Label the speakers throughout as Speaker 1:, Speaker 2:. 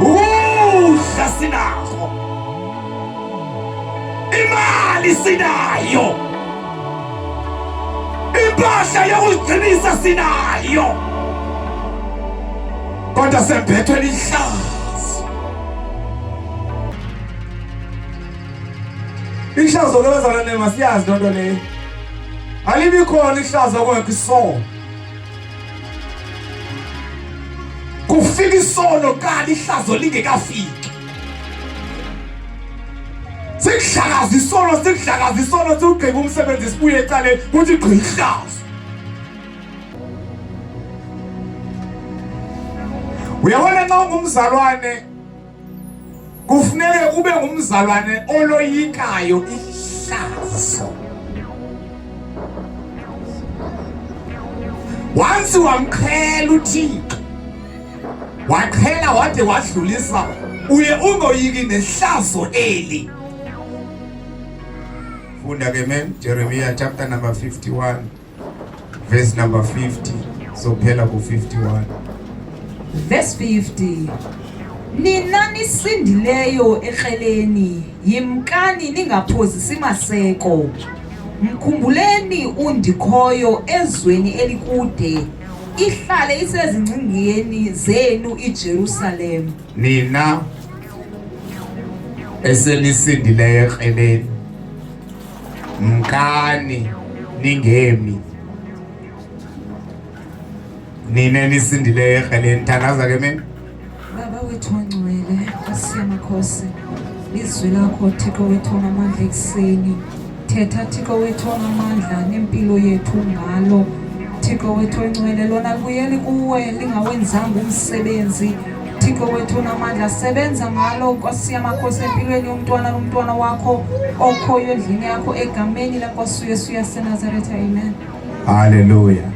Speaker 1: ukudla sinakho, imali sinayo, impahla yokuzigcinisa sinayo, kodwa sembethwe lihlazo. Ihlazo lezalane masiyazi lonto le. Alibi khona ihlazo kwekho isono. Kufika isono kanti ihlazo lingekafiki. Sikuhlakaza isono siwugqiba umsebenzi sibuye ecaleni kuthi gqi ihlazo. Uyabona xa ungumzalwane kufuneke ube ngumzalwane oloyikayo ihlazo. Once wamkhela uThixo, wakhela wade wadlulisa, uye ungoyiki nehlazo eli. Funda ke mem Jeremiah chapter number 51 verse number 50 so phela ku 51
Speaker 2: verse 50. Nina nisindileyo ekreleni, yimkani ningaphozisi maseko. Mkhumbuleni undikhoyo ezweni elikude, ihlale isezingcingweni zenu iJerusalem.
Speaker 1: Nina esenisindileyo ekreleni, mkani ningemi. Nina nisindileyo ekreleni, thandaza ke mem.
Speaker 2: Baba wethu ongcwele, asiyamakhosi, izwi lakho Thixo wethu namandla ekuseni. Thetha Thixo wethu namandla nempilo yethu ngalo. Thixo wethu ongcwele, lona libuyele kuwe lingawenzanga umsebenzi. Thixo wethu namandla, sebenza ngalo kwasiyamakhosi empilweni yomntwana nomntwana wakho okhoyo endlini yakho egameni laNkosi uYesu yaseNazaretha. Amen.
Speaker 1: Hallelujah.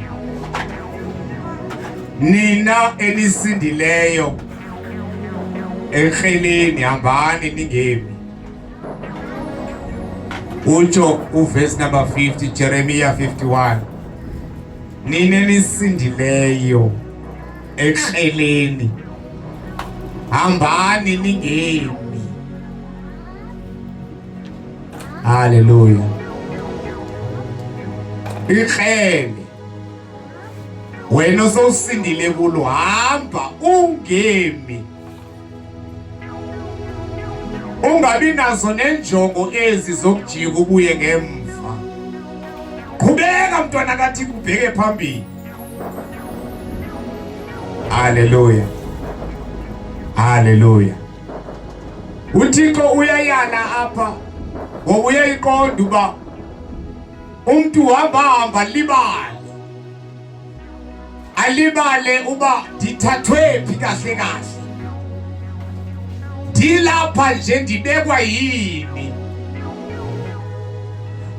Speaker 1: Nina enisindileyo ekreleni, hambani ningemi. Utsho uverse number 50 Jeremiah 51. Nina enisindileyo ekreleni, hambani ningemi. Hallelujah. Ikrele wena sowusindile kulo, hamba ungemi. Ungabi nazo nenjongo ezi zokujika ubuye ngemva. Qhubeka mntwana kaThixo, ubheke phambili. Hallelujah. Hallelujah. uThixo uyayala apha ngoba uyayiqonda uba umuntu hamba libale. Alibale uba ndithathwe phi kahle kahle. Dilapha nje ndibekwa yini?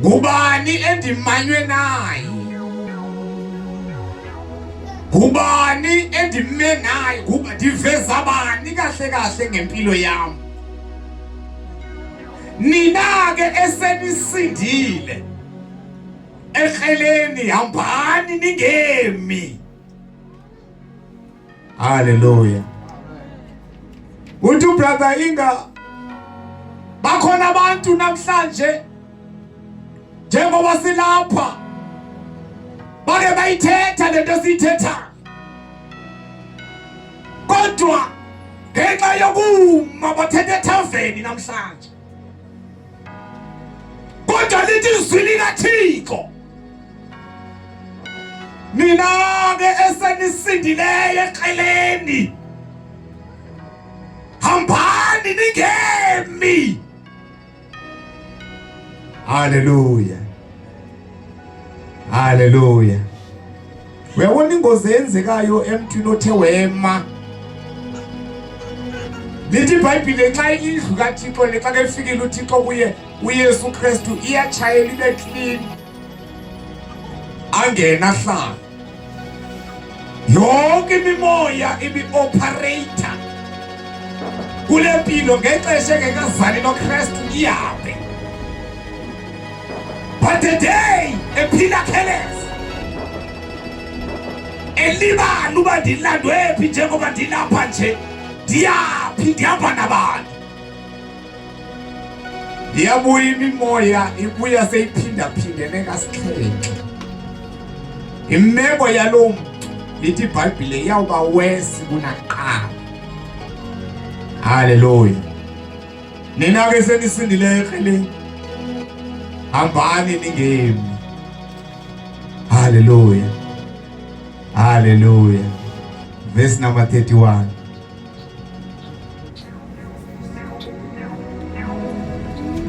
Speaker 1: Ngubani endimanywe naye? Ngubani endime naye? Ndiveza bani kahle kahle ngempilo yami? Nina ke esenisindile ekreleni, hambani ningemi. Hallelujah. Uthi brother Inga, bakhona abantu namhlanje njengoba silapha bake bayithetha lento siyithetha, kodwa ngenxa yokuma bathethe ethaveni namhlanje. Kodwa lithi izwi likaThixo, nina ke esenisindileyo ekreleni, hambani ningemi. Hallelujah. Hallelujah. Uyabona ingozi eyenzekayo emntwini othe wema. Lithi iBhayibhile xa indlu kaThixo xa kefikile uThixo kuye uYesu Kristu iyatshayela ibe clean, angena hlala. Yonke imimoya ibi-operator kule mpilo ngexesha engekazali noKristu iyabe. But the day ephila careless, elibala uba ndilandwe phi njengoba ndilapha nje, ndiyapha. ingaphindi ihamba nabantu. Iyabuya imimoya ibuya seyiphindaphindene kasixhenxe. Imeko yalo muntu lithi iBhayibhile iyawuba wesi kunakuqala. Haleluya. Nina ke senisindileyo eheleni. Hambani ningemi. Hallelujah. Hallelujah. Verse number 31.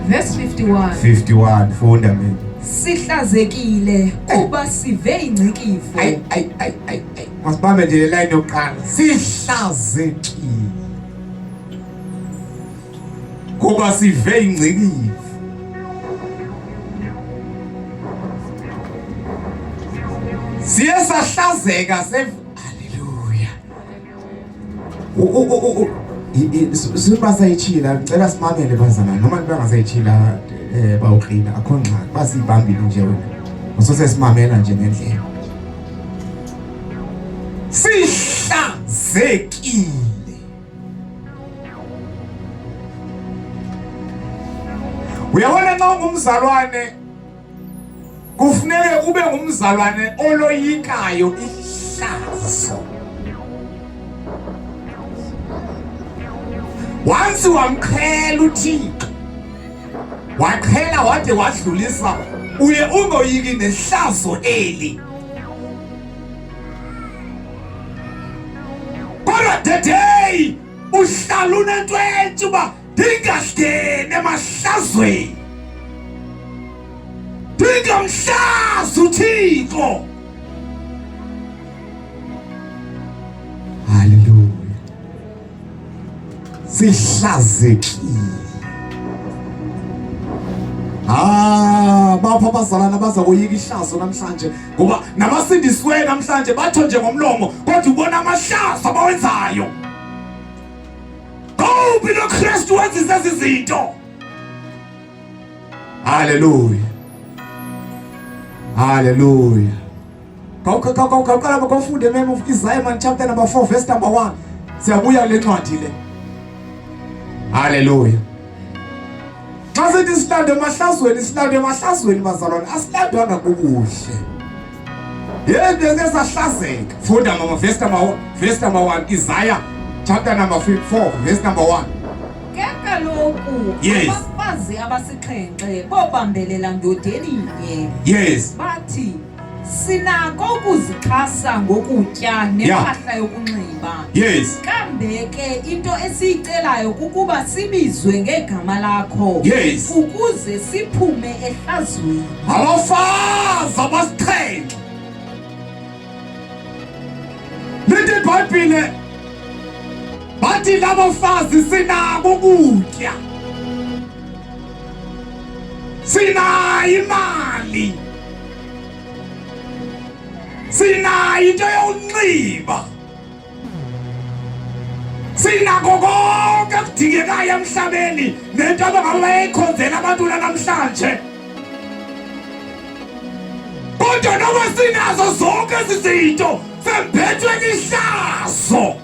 Speaker 2: Verse 51.
Speaker 1: 51. Fundament.
Speaker 2: Sihlazekile kuba sive ingcikifo.
Speaker 1: Ay. Masibambe nje le line yokuqala. Sihlazekile kuba sive ingcikifo. Siye sahlazeka haleluya. Siba sayichila ngicela simamele bazana noma bangasayitshila bawuqina akho ngxaki basibambile nje wena. Usose simamela nje ngendlela. Sihlazekile. Uyabona nxa ungumzalwane kufuneke ube ngumzalwane oloyikayo ihlazo. Once wamkhela uThixo, wakhela wade wadlulisa, uye ungoyiki nehlazo eli. Kodwa the day uhlala unentwentshe uba ndingahleni emahlazweni, ndingamhlazi uThixo. Hallelujah. Sihlazekile. Bapha abazalwana baza kuyika ihlazo namhlanje ngoba nabasindiswe namhlanje batho nje ngomlomo kodwa ubona amahlazo abawenzayo. Kuphi lo Kristu wenza lezi zinto? Hallelujah. Hallelujah. Kawufunde memo of Isaiah chapter number 4 verse number 1. Siyabuya le ncwadi le. Hallelujah. Xa sithi silande emahlazweni bazalwane asilandwanga kukuhle. Yebo sahlazeka. Funda mama verse number 1 Isaiah chapter number 4 verse number 1.
Speaker 2: Ke kaloku abafazi abasixhenxe bobambelela ndodelinye.
Speaker 1: Yes.
Speaker 2: Bathi sinako ukuzixhasa ngokutya nempahla yokunxiba.
Speaker 1: Yes.
Speaker 2: Kambe ke into esiyicelayo kukuba sibizwe ngegama lakho.
Speaker 1: Yes.
Speaker 2: Ukuze siphume ehlazweni.
Speaker 1: Abafazi abasixhenxe. Lithi iBhayibhile bathi labafazi sinako ukutya, sinayo imali, sinayo into yokunxiba, sinako konke kudingekayo emhlabeni nento abangabe bayikhonzela abantu namhlanje. Kodwa noma sinazo zonke ezi zinto sembethwe lihlazo.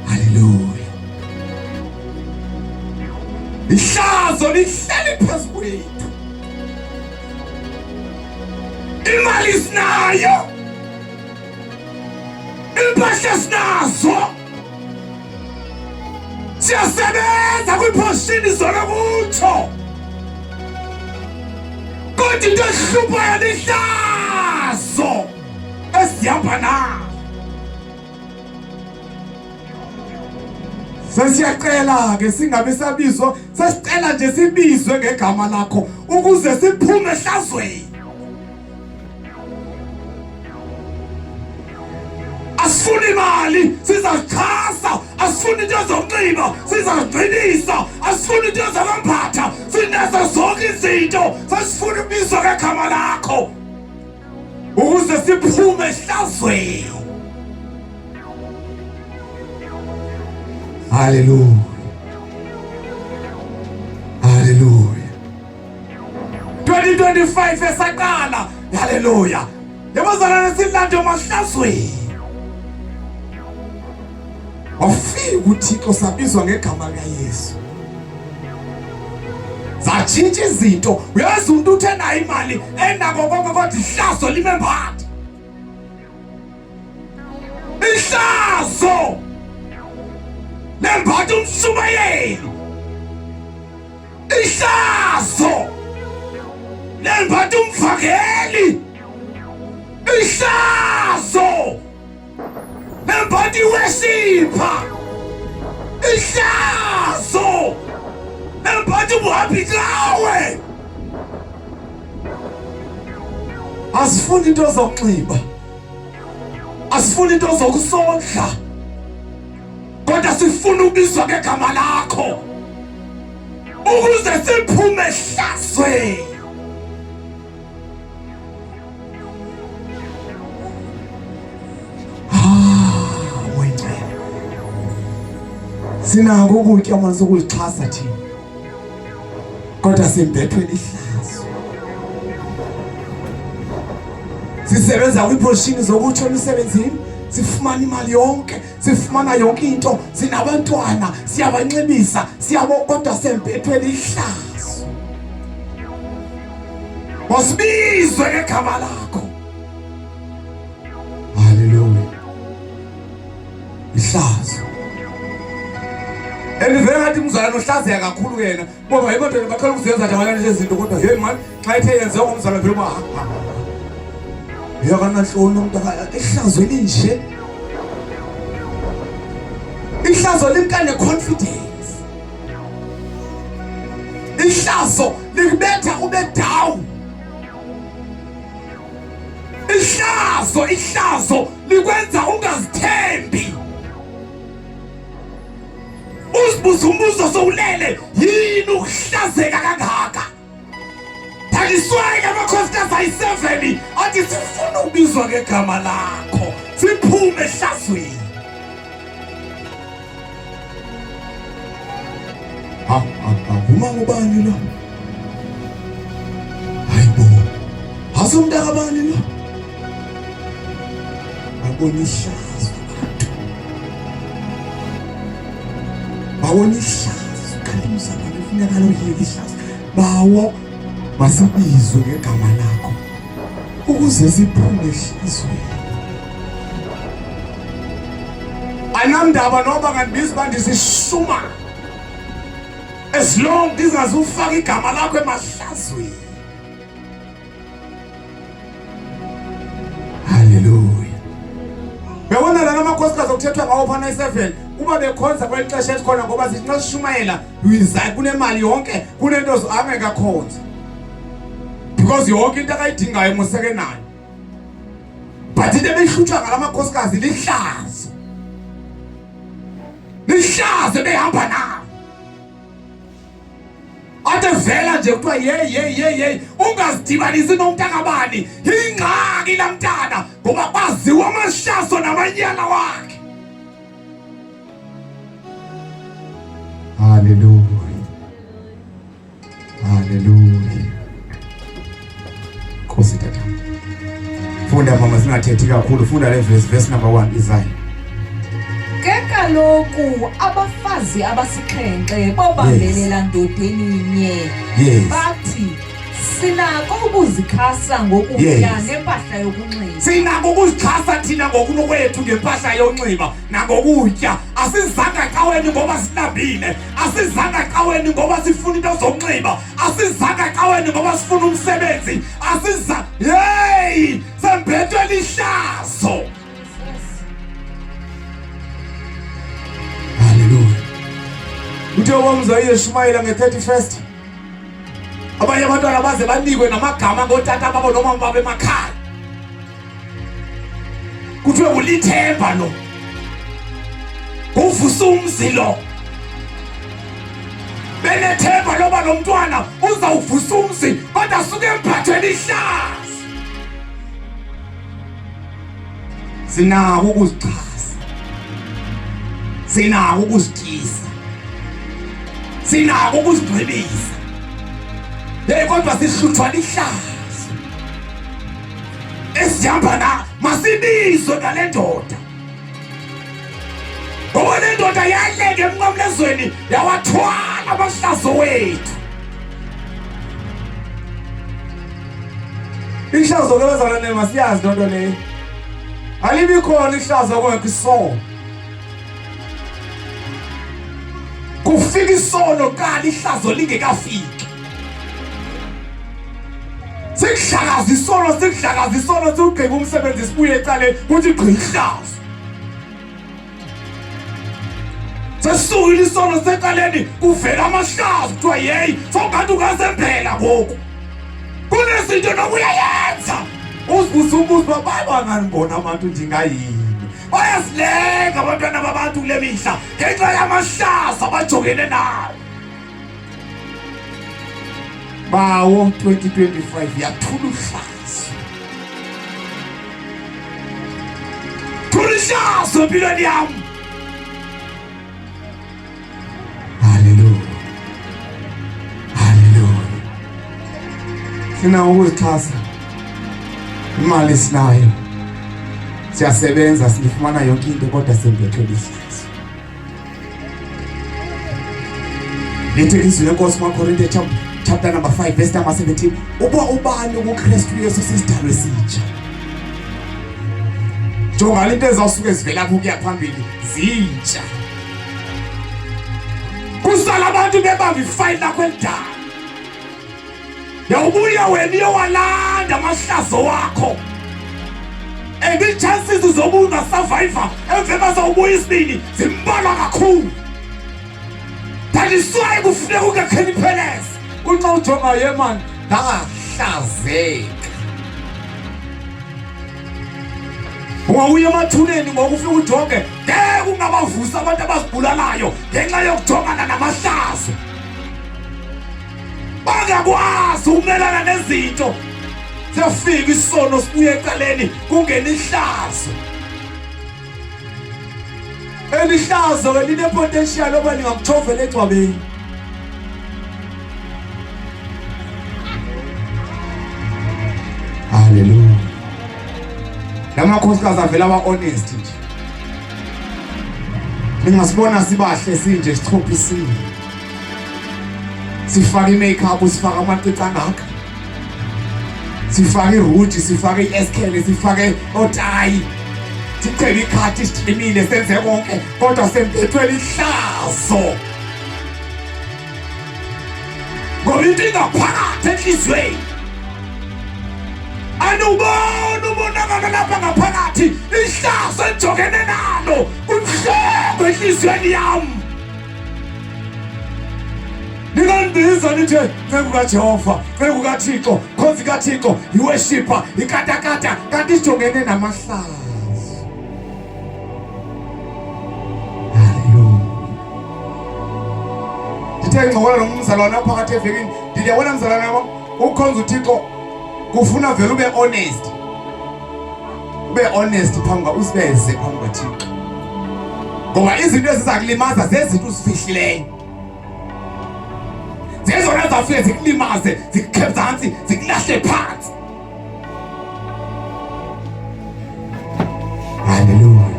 Speaker 1: Hallelujah. Ihlazo lihleli phezu kwethu. Imali sinayo, impahla sinazo, siyasebenza kwiphosini zona kutsho. Kodwa into ehluphayo lihlazo esihamba nayo. Sesiyacela ke singabe sabizwa, sesicela nje sibizwe ngegama lakho ukuze siphume ehlazweni. Asifuni imali, sizaxhasa. Asifuni into zokunxiba, sizagcinisa. Asifuni into zakwemphatha, sinazo zonke izinto. Sesifuna ukubizwa ngegama lakho ukuze siphume ehlazweni. Hallelujah. Hallelujah. 2025 esaqala. Hallelujah. Yabazalwane silande emahlazweni. wafika uThixo sabizwa ngegama likaYesu. Zatshintsha izinto. Uyazi umuntu uthe nayo imali enako konke kodwa ihlazo limemphatha. Ihlazo lemphatha umshumayeli. Ihlazo lemphatha umvangeli. Ihlazo lemphatha iwesipha. Ihlazo lemphatha ubuhambi kawe. Asifuni into zokunxiba, asifuni into zokusondla, kodwa sifuna ukubizwa ngegama lakho ukuze siphume ehlazweni. Wena sinako ukutya manje sokulixhasa thina, kodwa simbethwe lihlazo. Sisebenza kwiposition zokutsho emsebenzini, sifumana imali yonke, sifumana yonke into, sinabantwana, siyabanxibisa, kodwa sembethwe lihlazo. Wasibizwe ngegama lakho. Hallelujah. Ihlazo. Endivele ngathi umzalwane ohlazeka kakhulu yena, ngoba ebantwini bakhala ukuzenza nje abanye izinto, kodwa hey man, xa ethe yenze ngomzalwane phela uba yakananhloni umuntu ihlazo elinje. Ihlazo limkane confidence. Ihlazo likubetha ube down. Ihlazo likwenza ungazithembi. Uzibuza umbuzo sowulele, yini ukuhlazeka kangaka? Taliswaye amakhosikazi ayi-7 athi sifuna ukubizwa ngegama lakho, siphume ehlazweni. Uma ngubani lo? Hayibo, asumntaka bani lo? Babona ihlazo abantu, babona ihlazo, kanti umzalwane ufuneka loyile ihlazo. Bawo masibizwe ngegama lakho ukuze siphume ehlazweni. Anamndaba noba ngandibiza uba ndisishuma, as long ndingazufaka igama lakho emahlazweni. Hallelujah. Uyabona lana amakhosikazi okuthethwa ngawo phana i-7 uba bekhonza kweli xesha elikhona, ngoba sithi xa sishumayela uyizayo kunemali yonke, kunento angekakhonza, because yonke into akayidingayo museke nayo. But into ebeyihlutshwa ngala makhosikazi lihlazo. Lihlazo ebehamba nayo. Ade vela nje kuthiwa ye ungazidibanisi nomntakabani, ingxaki la mntana, ngoba baziwa amashazo namanyala wakhe. Hallelujah. Hallelujah. Khosi tata. Funda mama, singathethi kakhulu, funda le verse number 1 Isaiah.
Speaker 2: Kekaloku abafazi abasixhenxe bobambelela ndodeninye, bathi sinako ukuzikhasa ngokutya nempahla yokunxiba.
Speaker 1: Sinako ukuzikhasa thina ngokunokwethu ngempahla yonxiba nangokutya. Asizanga caweni ngoba sinabile, asizanga caweni ngoba sifuna into zokunxiba, asizanga caweni ngoba sifuna umsebenzi, sembethwe lihlazo. Uthe womza uyeshumayela nge-31st, abanye abantwana baze banikwe namagama ngotata babo nomama babo emakhaya. Kuthiwe ulithemba lo, uvusa umzi lo. Benethemba loba lo mntwana uzawuvusa umzi, kodwa asuke emphathwe lihlazo. Sinako ukuzichasa, sinako ukuzityisa, sinako ukuzigqibisa, kodwa sihluthwa lihlazo. Esihamba na masibizwe ngale ndoda, ngoba le indoda yaleke emnqamlezweni yawathwala amahlazo wethu. Ihlazo ke bazalwane masiyazi lonto leyo. Alibi khona ihlazo kwakho isono. Kufika isono kali ihlazo lingekafiki. Sikuhlakaza isono sigqiba umsebenzi sibuye ecaleni kuthi gqi ihlazo. Sesukile isono secaleni kuvela amahlazo kuthiwa yeyi songathi ukasempela ngoku. Kunezinto nokuyayenza. Uzibuza umbuzo bangangibona abantu njengayini. Bayasileka abantwana babantu kule mihla ngenxa yamahlazo abajongene nayo. Bawo 2025 yathula uhlazo. Thula ihlazo empilweni yami. Hallelujah. Hallelujah. Sina ukuzixhasa. Imali sinayo. Siyasebenza sifumana yonke into kodwa sembethe lihlazo. Lithi izwi lenkosi maKorinte chapter number 5 verse number 17. Ubani uKristu Yesu sisidalwe esitsha. Jonga into ezawusuke zivela kuya phambili zintsha. Kusala abantu bebamba ifile lakho elidala. Yawubuya wena uyowalanda amahlazo wakho. And chances uzobunga survivor emvema zawubuya isibili zimbalwa kakhulu. That is why kufuneka ungakheni pheleza. Kuxa ujonga yemani ngahlazeka. Ungawuya emathuneni ngokufika ujonge ngeke ungabavusa abantu abazibulalayo ngenxa yokujongana namahlazo. Bangakwazi umelana nezinto. Siyafika isono sibuye ecaleni kungena ihlazo. Elihlazo line potential oba lingakuthovela egcwabeni. Hallelujah. Lamakhosikazi avela honest nje. Ningasibona sibahle sinje sichophisile. Sifaka imakeup, sifaka amacici angaka. Sifake iruji, sifake ieskele, sifake otayi. Sicela ikhathi siqinile senze konke kodwa sempethwe lihlazo. Ngoba into ingaphakathi enhlizweni. Anubona umonakalo lapha ngaphakathi ihlazo ejogene nalo kubuhlungu enhlizweni yami. Ningandiza nithi nceku kaJehova, nceku kaThixo, khonzi kaThixo, iworshipper, ikatakata kanti ijongene namahlazo. Hallelujah. Ndithe ngcokola nomzalwane phakathi evekini, ndiyabona mzalwane wami ukhonza uThixo kufuna vele ube honest. Ube honest phambi usibeze phambi kaThixo. Ngoba izinto ezizakulimaza zezinto usifihlileyo. Zezona zafike zikulimaze, zikukhephansi, zikulahle phansi. Hallelujah.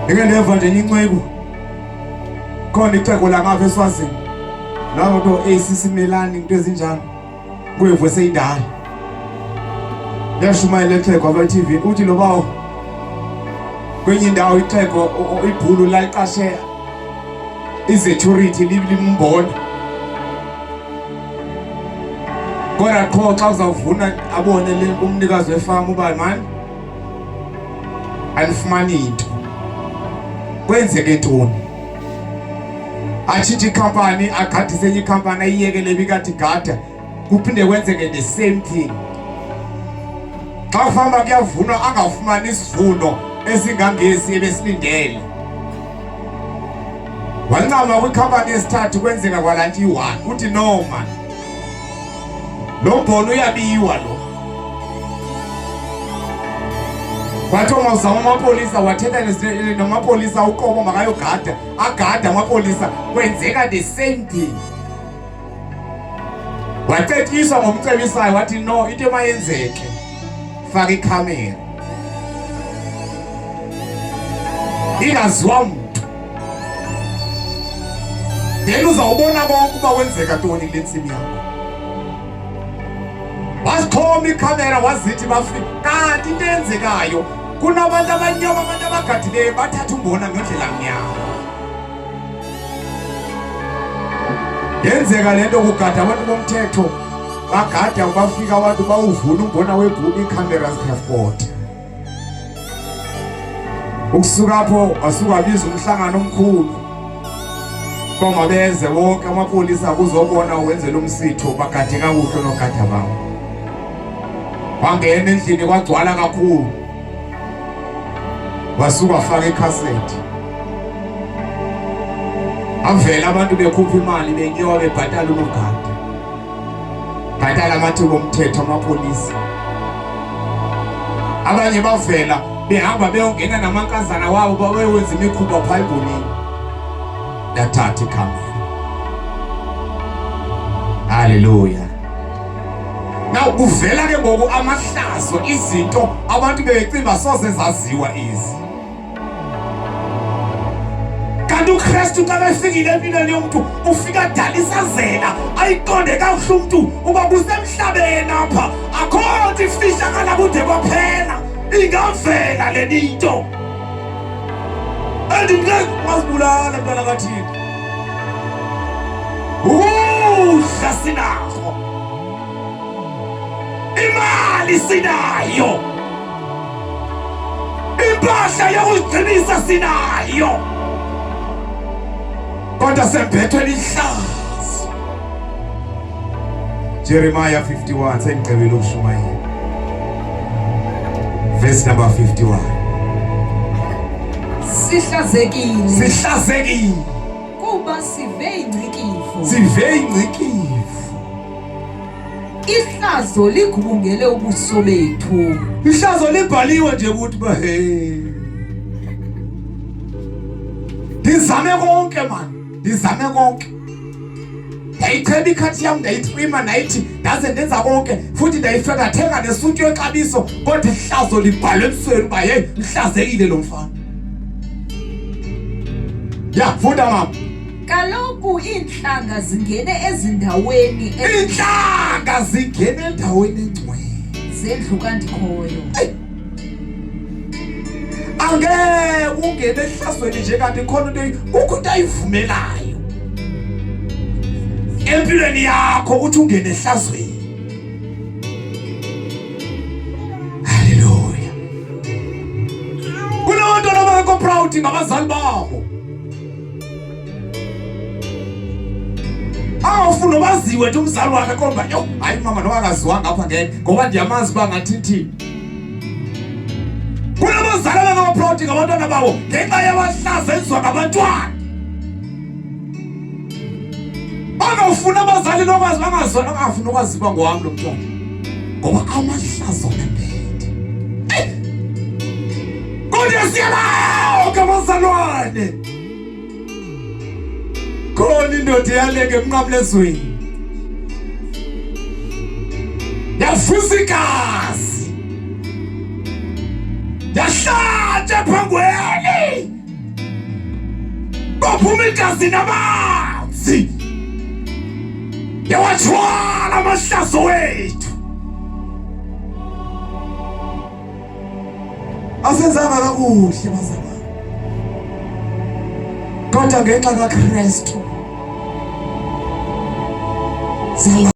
Speaker 1: Ngeke nje inceku. Khona ixhego la ngapha eSwazini. Nawo to ACC Milan into ezinjani. Kuyevwe seyindala. Yashumayela ixhego aba TV uthi lo bawo. Kwenye indawo ixhego ibhulu la iqashe izecurity limbona. Kodwa qho xa uzavuna abone le umnikazi wefarm uba man alifumani into. Kwenzeke ntoni? Achithi company agadise enye company ayiyekele bikathi gada kuphinde kwenzeke the same thing. Xa ufama kuyavunwa angafumani isivuno esingangesi ebesilindele. Wancama kwicompany esithathu kwenzeka kwalanti i1 uthi no man. Lo mbono uyabiwa lo. Wathoma uzama amapolisa wathetha namapolisa uqobo makayogada agada amapolisa kwenzeka the same thing. Wacethiswa ngomcebisayo wathi no into emayenzeke faka ikhamera. Ingaziwa umuntu. then uzawubona konke uba kwenzeka ntoni kule ntsimi yakho. Wasixhoma ikhamera wazithi bafika kanti into eyenzekayo kunabantu abanyama abantu abagadileyo bathatha umbona ngendlela mnyama. Yenzeka lento kugada abantu bomthetho bagada bafika abantu bawuvuna umbona webhulu ikhamera zikhafota. Ukusuka apho asuka biza umhlangano omkhulu. Koma beze wonke amapolisa kuzobona wenzela umsitho bagade kakuhle nogada bawo. Wangena endlini kwagcwala kakhulu. Wasuka afaka ikhasethi. Avela abantu bekhupha imali benyewa bebhatala unogada. Bhatala amathuba omthetho amapolisa. Abanye bavela behamba beyongena namankazana wabo bawenza imikhuba pha ebonini. Yathatha ikhamera. Hallelujah. Now kuvela ke ngoku amahlazo izinto abantu becimba soze zaziwa izi. Kanti uKristu xa befikile empilweni yomuntu ufika dalisazela ayiqonde kakuhle umuntu uba kusemhlabeni apha akho nto ifihlakala kude kwaphela ingavela le nto. Andingeke masibulala mntwana kaThixo. Ukudla sinakho, imali sinayo, impahla yokuzigcinisa sinayo, kodwa sembethwe lihlazo. Jeremiah 51 sengicebile ukushumayela. Verse number 51.
Speaker 2: Sihlazekile.
Speaker 1: Sihlazekile.
Speaker 2: Kuba sive ingcikifu.
Speaker 1: Sive ingcikifu.
Speaker 2: Ihlazo ligubungele ubuso bethu.
Speaker 1: Ihlazo libhaliwe nje ukuthi ba ndizame konke man. Ndizame konke. Ndayicheba ikhathi yami ndayicima nayithi ndaze ndenza konke futhi ndayifeka thenga nesuti yexabiso kodwa ihlazo libhalwe ebusweni uba hey lihlazekile lo mfana. Ya funda mama.
Speaker 2: Kaloku inhlanga zingene ezindaweni
Speaker 1: inhlanga zingene endaweni engcwele
Speaker 2: zendlu kandikhoyo.
Speaker 1: Angeke ungene ehlazweni nje kanti khona into ukho into ayivumelayo empilweni yakho ukuthi ungene ehlazweni. Hallelujah. Kunabantu abangekho proud ngabazali babo. Awufuna baziwe ukuthi umzali wakhe komba yo hayi mama nowakaziwanga apha ngeke ngoba ndiyamazi bangathithi. Kunabazali abangekho proud ngabantwana babo ngenxa yabahlaza enziwa ngabantwana. Bangafuna abazali lokwazi bangazona bangafuna ukwaziba ngowami lo mntwana ngoba amahlazo nembethe. Kodwa siyalawo kamazalwane. Khona indoda yaleke emnqamlezweni. Yafuza igazi. Yahlatshwa ephangweni. Kwaphuma igazi namanzi. Yawathwala amahlazo wethu. Asenzanga kakuhle bazalwane. Kodwa ngenxa kaKristu